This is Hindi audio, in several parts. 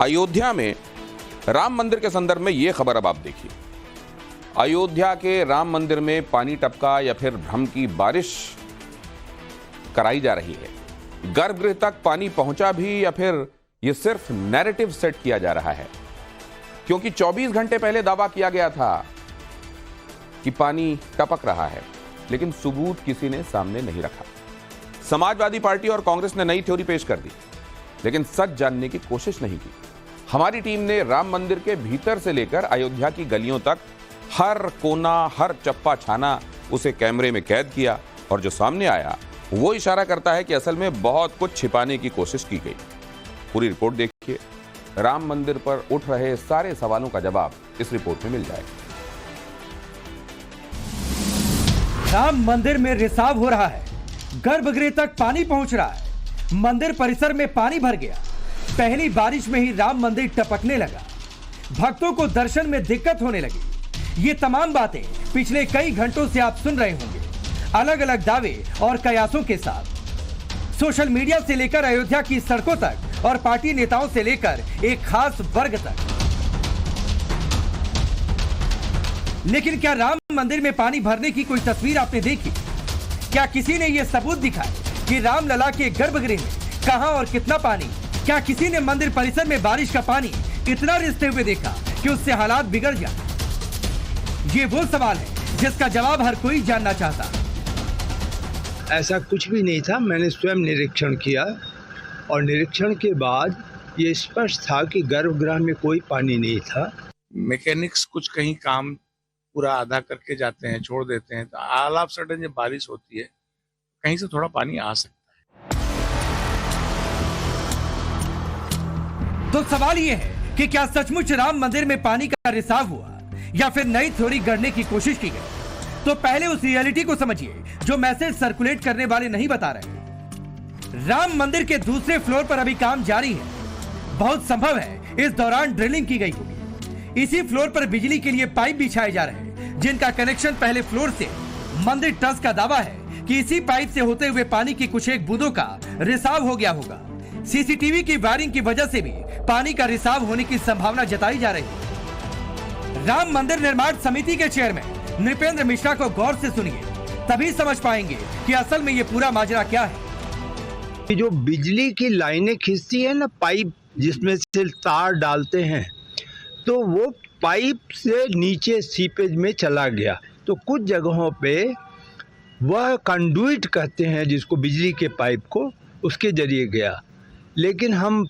अयोध्या में राम मंदिर के संदर्भ में यह खबर अब आप देखिए। अयोध्या के राम मंदिर में पानी टपका या फिर भ्रम की बारिश कराई जा रही है। गर्भगृह तक पानी पहुंचा भी या फिर यह सिर्फ नैरेटिव सेट किया जा रहा है? क्योंकि 24 घंटे पहले दावा किया गया था कि पानी टपक रहा है, लेकिन सबूत किसी ने सामने नहीं रखा। समाजवादी पार्टी और कांग्रेस ने नई थ्योरी पेश कर दी, लेकिन सच जानने की कोशिश नहीं की। हमारी टीम ने राम मंदिर के भीतर से लेकर अयोध्या की गलियों तक हर कोना, हर चप्पा छाना उसे कैमरे में कैद किया, और जो सामने आया वो इशारा करता है कि असल में बहुत कुछ छिपाने की कोशिश की गई। पूरी रिपोर्ट देखिए। राम मंदिर पर उठ रहे सारे सवालों का जवाब इस रिपोर्ट में मिल जाएगा। राम मंदिर में रिसाव हो रहा है, गर्भगृह तक पानी पहुंच रहा है, मंदिर परिसर में पानी भर गया। पहली बारिश में ही राम मंदिर टपकने लगा, भक्तों को दर्शन में दिक्कत होने लगी। ये तमाम बातें पिछले कई घंटों से आप सुन रहे होंगे, अलग अलग दावे और कयासों के साथ। सोशल मीडिया से लेकर अयोध्या की सड़कों तक और पार्टी नेताओं से लेकर एक खास वर्ग तक। लेकिन क्या राम मंदिर में पानी भरने की कोई तस्वीर आपने देखी? क्या किसी ने यह सबूत दिखाए कि रामलला के गर्भगृह में कहां और कितना पानी? क्या किसी ने मंदिर परिसर में बारिश का पानी इतना रिसते हुए देखा कि उससे हालात बिगड़ जाए? ये वो सवाल है जिसका जवाब हर कोई जानना चाहता। ऐसा कुछ भी नहीं था। मैंने स्वयं निरीक्षण किया और निरीक्षण के बाद ये स्पष्ट था कि गर्भगृह में कोई पानी नहीं था। मैकेनिक्स कुछ कहीं काम पूरा आधा करके जाते हैं, छोड़ देते हैं, तो ऑल ऑफ सडन जब बारिश होती है कहीं से थोड़ा पानी आ सकता है। तो सवाल ये है कि क्या सचमुच राम मंदिर में पानी का रिसाव हुआ या फिर नई थ्योरी गढ़ने की कोशिश की गई? तो पहले उस रियलिटी को समझिए जो मैसेज सर्कुलेट करने वाले नहीं बता रहे। राम मंदिर के दूसरे फ्लोर पर अभी काम जारी है। बहुत संभव है इस दौरान ड्रिलिंग की गई होगी। इसी फ्लोर पर बिजली के लिए पाइप बिछाए जा रहे हैं, जिनका कनेक्शन पहले फ्लोर से। मंदिर ट्रस्ट का दावा है कि इसी पाइप से होते हुए पानी की कुछ एक बूंदों का रिसाव हो गया होगा। सीसीटीवी की वायरिंग की वजह से भी पानी का रिसाव होने की संभावना जताई जा रही है। राम मंदिर निर्माण समिति के चेयरमैन नृपेंद्र मिश्रा को गौर से सुनिए, तभी समझ पाएंगे कि असल में ये पूरा माजरा क्या है। जो बिजली की लाइनें खींचती है ना, पाइप जिसमें से तार डालते हैं, तो वो पाइप से नीचे सीपेज में चला गया। तो कुछ जगहों पे वह कंडुइट कहते हैं जिसको, बिजली के पाइप को, उसके जरिए गया। लेकिन हम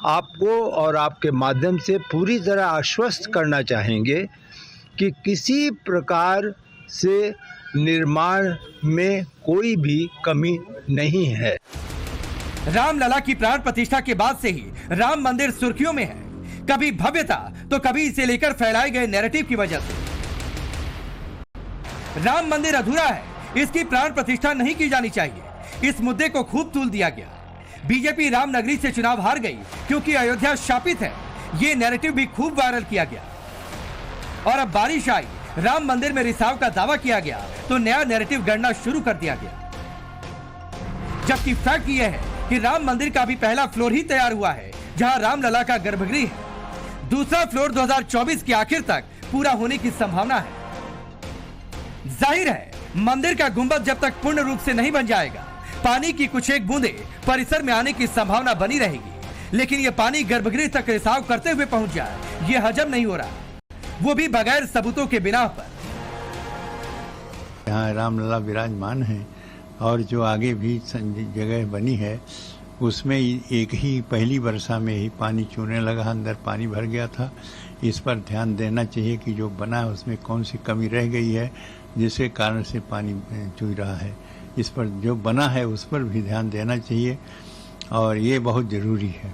आपको और आपके माध्यम से पूरी तरह आश्वस्त करना चाहेंगे कि किसी प्रकार से निर्माण में कोई भी कमी नहीं है। रामलला की प्राण प्रतिष्ठा के बाद से ही राम मंदिर सुर्खियों में है, कभी भव्यता तो कभी इसे लेकर फैलाए गए नैरेटिव की वजह से। राम मंदिर अधूरा है, इसकी प्राण प्रतिष्ठा नहीं की जानी चाहिए, इस मुद्दे को खूब तूल दिया गया। बीजेपी रामनगरी से चुनाव हार गई क्योंकि अयोध्या शापित है, ये नैरेटिव भी खूब वायरल किया गया। और अब बारिश आई, राम मंदिर में रिसाव का दावा किया गया, तो नया नैरेटिव गढ़ना शुरू कर दिया गया। जबकि फैक्ट यह है कि राम मंदिर का भी पहला फ्लोर ही तैयार हुआ है, जहां रामलला का गर्भगृह है। दूसरा फ्लोर 2024 के आखिर तक पूरा होने की संभावना है। जाहिर है मंदिर का गुंबद जब तक पूर्ण रूप से नहीं बन जाएगा, पानी की कुछ एक बूंदे परिसर में आने की संभावना बनी रहेगी। लेकिन यह पानी गर्भगृह तक रिसाव करते हुए पहुंच जाए, यह हजम नहीं हो रहा, वो भी बगैर सबूतों के बिना पर। यहाँ रामलला विराजमान है और जो आगे भी जगह बनी है उसमें एक ही पहली वर्षा में ही पानी चूने लगा, अंदर पानी भर गया था। इस पर ध्यान देना चाहिए कि जो बना है उसमें कौन सी कमी रह गई है जिसके कारण से पानी चूई रहा है। इस पर जो बना है उस पर भी ध्यान देना चाहिए और ये बहुत ज़रूरी है।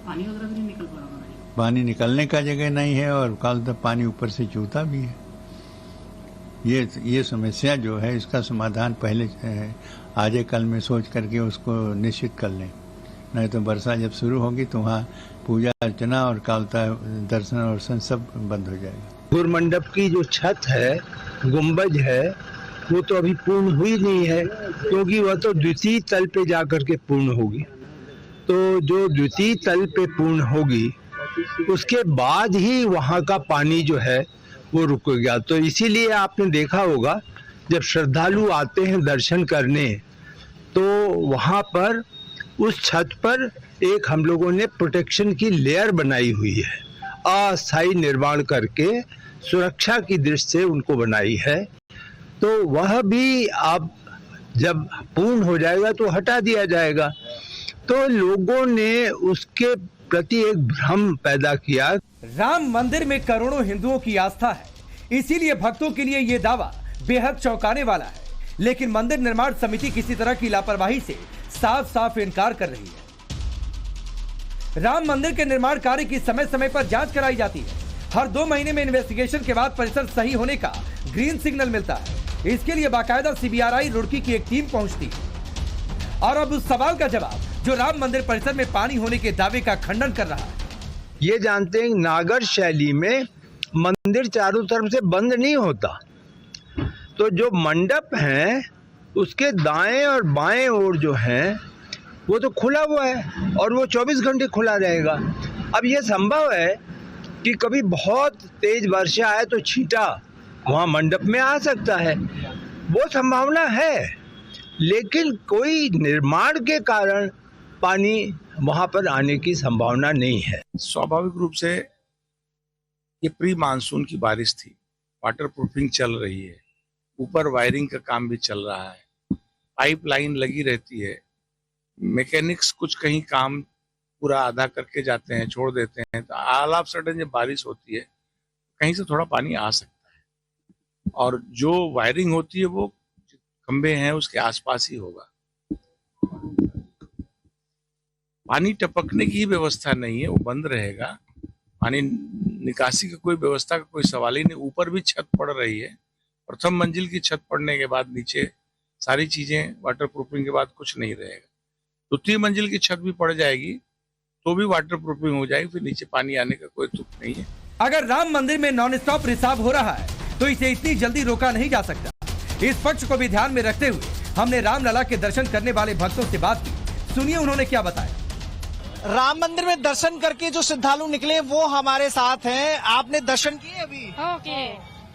पानी वगैरह भी नहीं निकल पा रहा, पानी निकलने का जगह नहीं है और कल तक पानी ऊपर से चूता भी है। ये समस्या जो है इसका समाधान पहले आज कल में सोच करके उसको निश्चित कर लें, नहीं तो वर्षा जब शुरू होगी तो वहाँ पूजा अर्चना और कालता दर्शन और सब बंद हो जाएगा। गुरु मंडप की जो छत है, गुंबज है, वो तो अभी पूर्ण हुई नहीं है, क्योंकि वह तो द्वितीय तल पे जा करके पूर्ण होगी। तो जो द्वितीय तल पे पूर्ण होगी उसके बाद ही वहाँ का पानी जो है वो रुकेगा। तो इसीलिए आपने देखा होगा जब श्रद्धालु आते हैं दर्शन करने तो वहाँ पर उस छत पर एक हम लोगों ने प्रोटेक्शन की लेयर बनाई हुई है, अस्थायी निर्माण करके सुरक्षा की दृष्टि से उनको बनाई है। तो वह भी अब जब पूर्ण हो जाएगा तो हटा दिया जाएगा। तो लोगों ने उसके प्रति एक भ्रम पैदा किया। राम मंदिर में करोड़ों हिंदुओं की आस्था है, इसीलिए भक्तों के लिए ये दावा बेहद चौंकाने वाला है। लेकिन मंदिर निर्माण समिति किसी तरह की लापरवाही से साफ साफ इनकार कर रही है। राम मंदिर के निर्माण कार्य की समय समय पर जांच कराई जाती है। हर 2 महीने में इन्वेस्टिगेशन के बाद परिसर सही होने का ग्रीन सिग्नल मिलता है। इसके लिए बाकायदा CBRI रुड़की की एक टीम पहुंचती है। और अब उस सवाल का जवाब जो राम मंदिर परिसर में पानी होने के दावे का खंडन कर रहा है। ये जानते हैं नागर शैली में मंदिर चारों तरफ से बंद नहीं होता, तो जो मंडप है उसके दाएं और बाएं ओर जो है वो तो खुला हुआ है और वो 24 घंटे खुला रहेगा। अब ये संभव है कि कभी बहुत तेज वर्षा आए तो छींटा वहाँ मंडप में आ सकता है, वो संभावना है, लेकिन कोई निर्माण के कारण पानी वहाँ पर आने की संभावना नहीं है। स्वाभाविक रूप से ये प्री मानसून की बारिश थी, वाटर प्रूफिंग चल रही है, ऊपर वायरिंग का काम भी चल रहा है, पाइपलाइन लगी रहती है, मैकेनिक्स कुछ कहीं काम पूरा आधा करके जाते हैं, छोड़ देते हैं, तो ऑल ऑफ सडन जब बारिश होती है कहीं से थोड़ा पानी आ सकता है और जो वायरिंग होती है वो खंबे हैं उसके आसपास ही होगा। पानी टपकने की व्यवस्था नहीं है, वो बंद रहेगा। पानी निकासी का कोई व्यवस्था का कोई सवाल ही नहीं। ऊपर भी छत पड़ रही है, प्रथम मंजिल की छत पड़ने के बाद नीचे सारी चीजें वाटर प्रूफिंग के बाद कुछ नहीं रहेगा। द्वितीय मंजिल की छत भी पड़ जाएगी तो भी वाटर प्रूफिंग हो जाएगी, फिर नीचे पानी आने का कोई तुक नहीं है। अगर राम मंदिर में नॉन स्टॉप रिसाव हो रहा है तो इसे इतनी जल्दी रोका नहीं जा सकता। इस पक्ष को भी ध्यान में रखते हुए हमने रामलला के दर्शन करने वाले भक्तों से बात की। सुनिए उन्होंने क्या बताया। राम मंदिर में दर्शन करके जो श्रद्धालु निकले वो हमारे साथ हैं। आपने दर्शन किए अभी? ओके।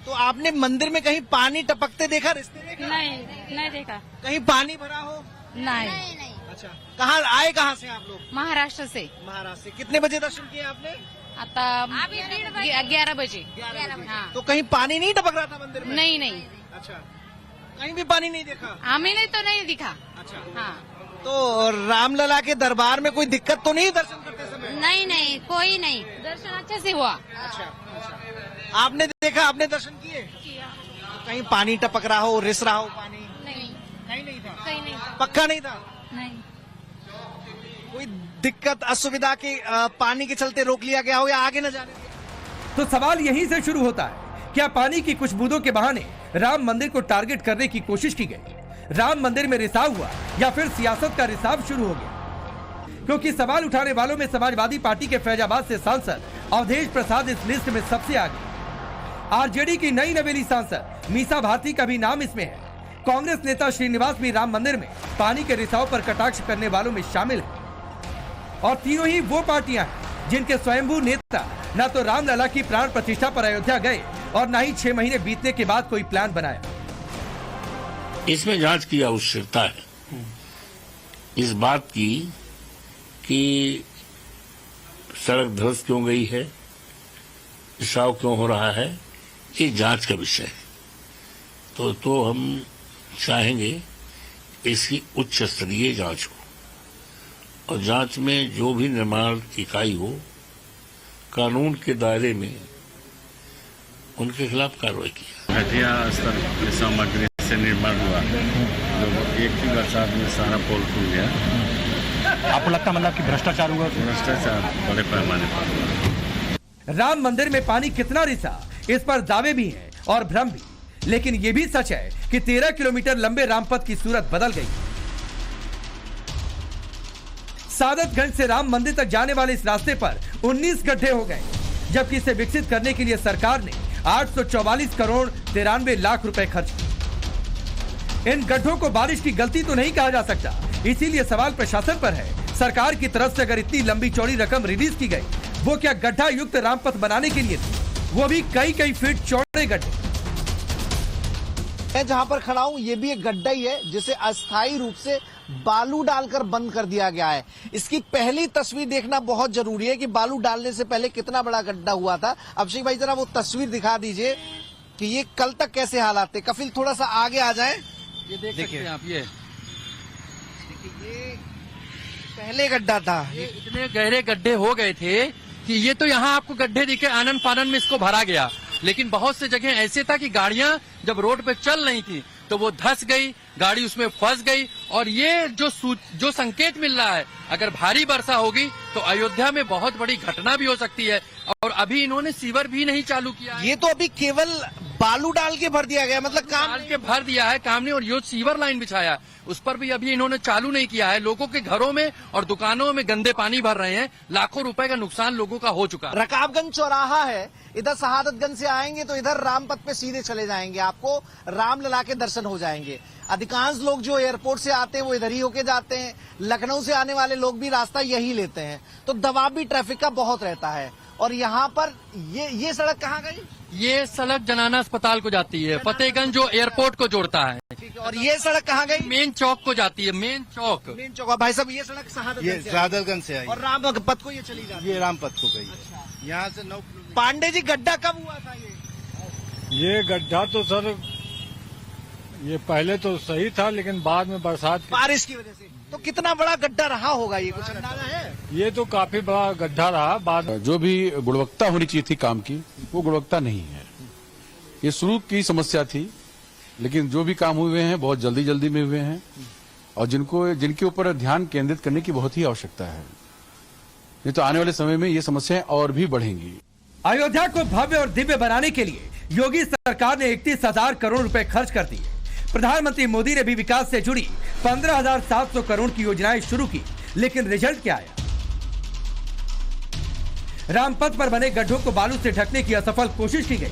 तो आपने मंदिर में कहीं पानी टपकते देखा, रिश्ते देखा? नहीं देखा। कहीं पानी भरा हो? नहीं। अच्छा, कहाँ आए, कहाँ से आप लोग? महाराष्ट्र से। महाराष्ट्र से। कितने बजे दर्शन किए आपने? आता 11 बजे। हाँ। तो कहीं पानी नहीं टपक रहा था मंदिर में? नहीं। अच्छा, कहीं भी पानी नहीं देखा? हमें नहीं तो नहीं दिखा। अच्छा। हाँ। तो रामलला के दरबार में कोई दिक्कत तो नहीं दर्शन करते समय? नहीं कोई नहीं, दर्शन अच्छे से हुआ। अच्छा। आपने देखा, आपने दर्शन किए? कहीं पानी टपक रहा हो, रिस रहा हो पानी? नहीं था। कहीं नहीं था। पक्का नहीं था? नहीं। कोई दिक्कत असुविधा की पानी के चलते रोक लिया गया हो या आगे न जाने दिया? तो सवाल यहीं से शुरू होता है, क्या पानी की कुछ बूंदों के बहाने राम मंदिर को टारगेट करने की कोशिश की गई? राम मंदिर में रिसाव हुआ या फिर सियासत का रिसाव शुरू हो गया? क्योंकि सवाल उठाने वालों में समाजवादी पार्टी के फैजाबाद से सांसद अवधेश प्रसाद इस लिस्ट में सबसे आगे। आरजेडी की नई नवेली सांसद मीसा भारती का भी नाम इसमें है। कांग्रेस नेता श्रीनिवास भी राम मंदिर में पानी के रिसाव पर कटाक्ष करने वालों में शामिल है। और तीनों ही वो पार्टियां हैं जिनके स्वयंभू नेता न तो रामलला की प्राण प्रतिष्ठा पर अयोध्या गए और न ही 6 महीने बीतने के बाद कोई प्लान बनाया। इसमें जांच की आवश्यकता है, इस बात की कि सड़क ध्वस्त क्यों गई है, रिसाव क्यों हो रहा है, ये जांच का विषय है। तो हम चाहेंगे इसकी उच्च स्तरीय जांच हो और जांच में जो भी निर्माण इकाई हो कानून के दायरे में उनके खिलाफ कार्रवाई की। घटिया स्तर की सामग्री से निर्माण हुआ, जो एक ही बरसात में सारा पोल खुल गया। आपको लगता मतलब कि भ्रष्टाचार हुआ? भ्रष्टाचार बड़े पैमाने पर। राम मंदिर में पानी कितना रिसा, इस पर दावे भी हैं और भ्रम भी। लेकिन ये भी सच है कि 13 किलोमीटर लंबे रामपथ की सूरत बदल गई। सादतगंज से राम मंदिर तक जाने वाले इस रास्ते पर 19 गड्ढे हो गए, जबकि इसे विकसित करने के लिए सरकार ने 844 करोड़ 93 लाख रुपए खर्च किए। इन गड्ढों को बारिश की गलती तो नहीं कहा जा सकता, इसीलिए सवाल प्रशासन पर है, सरकार की तरफ से अगर इतनी लंबी चौड़ी रकम रिलीज की गई, वो क्या गड्ढा युक्त रामपथ बनाने के लिए थी, वो भी कई कई फीट चौड़े गड्ढे। मैं जहां पर खड़ा हूं ये भी एक गड्ढा ही है जिसे अस्थायी रूप से बालू डालकर बंद कर दिया गया है। इसकी पहली तस्वीर देखना बहुत जरूरी है कि बालू डालने से पहले कितना बड़ा गड्ढा हुआ था। अभिषेक भाई जरा वो तस्वीर दिखा दीजिए कि ये कल तक कैसे हालात थे। कपिल थोड़ा सा आगे आ जाए, ये देख सकते हैं आप। ये पहले गड्ढा था, ये इतने गहरे गड्ढे हो गए थे कि ये तो यहाँ आपको गड्ढे दिखे, आनन फानन में इसको भरा गया। लेकिन बहुत से जगह ऐसे था कि गाड़ियां जब रोड पे चल रही थी तो वो धंस गई, गाड़ी उसमें फंस गई। और ये जो संकेत मिल रहा है, अगर भारी वर्षा होगी तो अयोध्या में बहुत बड़ी घटना भी हो सकती है। और अभी इन्होंने सीवर भी नहीं चालू किया है। ये तो अभी केवल बालू डाल के भर दिया गया, मतलब काम डाल के भर दिया है, काम नहीं। और जो सीवर लाइन बिछाया उस पर भी अभी इन्होंने चालू नहीं किया है। लोगों के घरों में और दुकानों में गंदे पानी भर रहे हैं। लाखों रुपए का नुकसान लोगों का हो चुका है। रकाबगंज चौराहा है, इधर शहादतगंज से आएंगे तो इधर रामपथ पे सीधे चले जाएंगे, आपको रामलला के दर्शन हो जाएंगे। अधिकांश लोग जो एयरपोर्ट से आते हैं वो इधर ही होके जाते हैं। लखनऊ से आने वाले लोग भी रास्ता यही लेते हैं, तो दबाव भी ट्रैफिक का बहुत रहता है। और यहाँ पर ये सड़क कहाँ गई? ये सड़क जनाना अस्पताल को जाती है, फतेहगंज जो एयरपोर्ट को जोड़ता है। और ये सड़क कहाँ गई? मेन चौक को जाती है, मेन चौक। मेन चौक। भाई साहब ये सड़क शहादतगंज से आई और रामपथ को ये चली जाती है। ये रामपथ को गई है। यहाँ से 9 किलोमीटर। पांडे जी गड्ढा कब हुआ था ये गड्ढा तो सर ये पहले तो सही था, लेकिन बाद में बरसात बारिश की वजह से। तो कितना बड़ा गड्ढा रहा होगा ये, कुछ अंदाजा है? ये तो काफी बड़ा गड्ढा रहा। बाद जो भी गुणवत्ता होनी चाहिए थी काम की, वो गुणवत्ता नहीं है। ये शुरू की समस्या थी, लेकिन जो भी काम हुए हैं बहुत जल्दी में हुए हैं। और जिनके ऊपर ध्यान केंद्रित करने की बहुत ही आवश्यकता है, नहीं तो आने वाले समय में ये समस्याएं और भी बढ़ेंगी। अयोध्या को भव्य और दिव्य बनाने के लिए योगी सरकार ने 31,000 करोड़ रुपए खर्च कर दिए। प्रधानमंत्री मोदी ने भी विकास से जुड़ी 15,700 करोड़ की योजनाएं शुरू की, लेकिन रिजल्ट क्या आया? रामपथ पर बने गड्ढों को बालू से ढकने की असफल कोशिश की गई।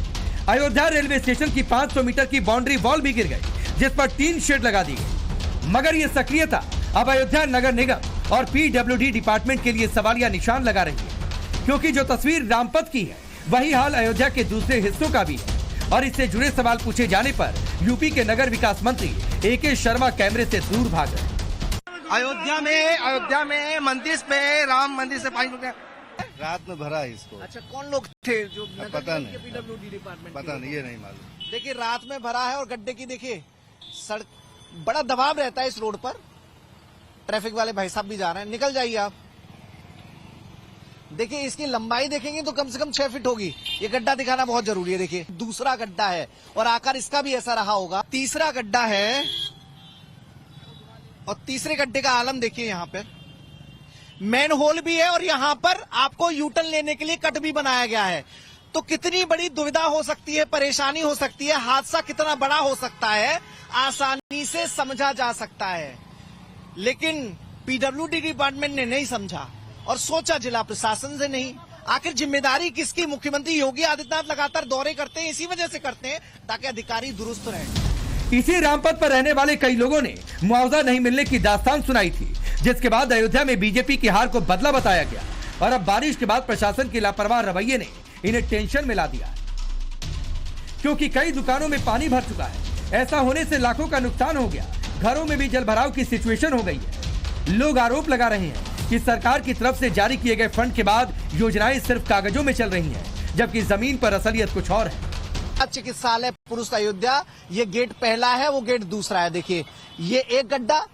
अयोध्या रेलवे स्टेशन की 500 मीटर की बाउंड्री वॉल भी गिर गई, जिस पर 3 शेड लगा दी गई। मगर ये सक्रियता अब अयोध्या नगर निगम और PWD डिपार्टमेंट के लिए सवालिया निशान लगा रही है, क्योंकि जो तस्वीर रामपथ की है वही हाल अयोध्या के दूसरे हिस्सों का भी है। और इससे जुड़े सवाल पूछे जाने पर यूपी के नगर विकास मंत्री AK शर्मा कैमरे से दूर भाग गए। अयोध्या में मंदिर पे, राम मंदिर से पानी रात में भरा है इसको। अच्छा, कौन लोग थे जो पता नहीं, PWD डिपार्टमेंट? पता नहीं, ये नहीं मालूम। देखिए रात में भरा है और गड्ढे की देखिए सड़क, बड़ा दबाव रहता है इस रोड पर। ट्रैफिक वाले भाई साहब भी जा रहे हैं, निकल जाइए आप। देखिए इसकी लंबाई देखेंगे तो कम से कम 6 फीट होगी। ये गड्ढा दिखाना बहुत जरूरी है। देखिए दूसरा गड्ढा है और आकार इसका भी ऐसा रहा होगा। तीसरा गड्ढा है और तीसरे गड्ढे का आलम देखिए। यहाँ पे मैन होल भी है और यहाँ पर आपको यूटर्न लेने के लिए कट भी बनाया गया है। तो कितनी बड़ी दुविधा हो सकती है, परेशानी हो सकती है, हादसा कितना बड़ा हो सकता है, आसानी से समझा जा सकता है। लेकिन PWD डिपार्टमेंट ने नहीं समझा और सोचा जिला प्रशासन से नहीं। आखिर जिम्मेदारी किसकी? मुख्यमंत्री योगी आदित्यनाथ लगातार दौरे करते हैं, इसी वजह से करते हैं ताकि अधिकारी दुरुस्त रहें। इसी रामपथ पर रहने वाले कई लोगों ने मुआवजा नहीं मिलने की दास्तान सुनाई थी, जिसके बाद अयोध्या में बीजेपी की हार को बदला बताया गया। और अब बारिश के बाद प्रशासन के लापरवाह रवैये ने इन्हें टेंशन में ला दिया, क्योंकि कई दुकानों में पानी भर चुका है। ऐसा होने से लाखों का नुकसान हो गया। घरों में भी जलभराव की सिचुएशन हो गई है। लोग आरोप लगा रहे हैं कि सरकार की तरफ से जारी किए गए फंड के बाद योजनाएं सिर्फ कागजों में चल रही हैं, जबकि जमीन पर असलियत कुछ और है। चिकित्सालय पुरुष अयोध्या, ये गेट पहला है, वो गेट दूसरा है। देखिए ये एक गड्ढा,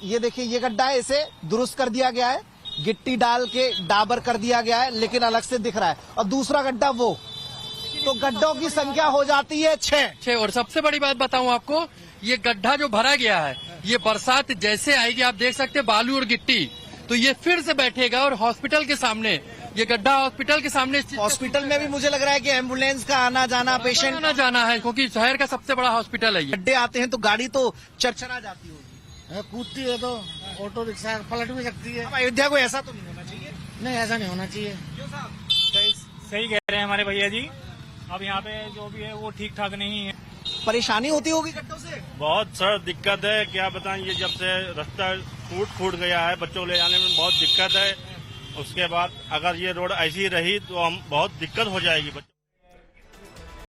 ये देखिए ये गड्ढा है, इसे दुरुस्त कर दिया गया है, गिट्टी डाल के डाबर कर दिया गया है, लेकिन अलग से दिख रहा है। और दूसरा गड्ढा वो, तो गड्ढों की संख्या हो जाती है 6। और सबसे बड़ी बात बताऊं आपको, ये गड्ढा जो भरा गया है, ये बरसात जैसे आएगी आप देख सकते हैं, बालू और गिट्टी, तो ये फिर से बैठेगा और हॉस्पिटल के सामने, ये गड्ढा हॉस्पिटल के सामने। हॉस्पिटल में भी मुझे लग रहा है कि एम्बुलेंस का आना जाना, पेशेंट आना जाना है, क्योंकि शहर का सबसे बड़ा हॉस्पिटल है। गड्ढे आते हैं तो गाड़ी तो चरचरा जाती होगी, कूदती है तो ऑटो रिक्शा पलट भी सकती है। अयोध्या को ऐसा तो नहीं होना चाहिए। नहीं, ऐसा नहीं होना चाहिए। सही कह रहे हैं हमारे भैया जी। अब यहाँ पे जो भी है वो ठीक ठाक नहीं है। परेशानी होती होगी गड्ढों से? बहुत सर दिक्कत है, क्या बताएं, ये जब से रास्ता फूट गया है, बच्चों ले जाने में बहुत दिक्कत है। उसके बाद अगर ये रोड ऐसी रही तो हम बहुत दिक्कत हो जाएगी।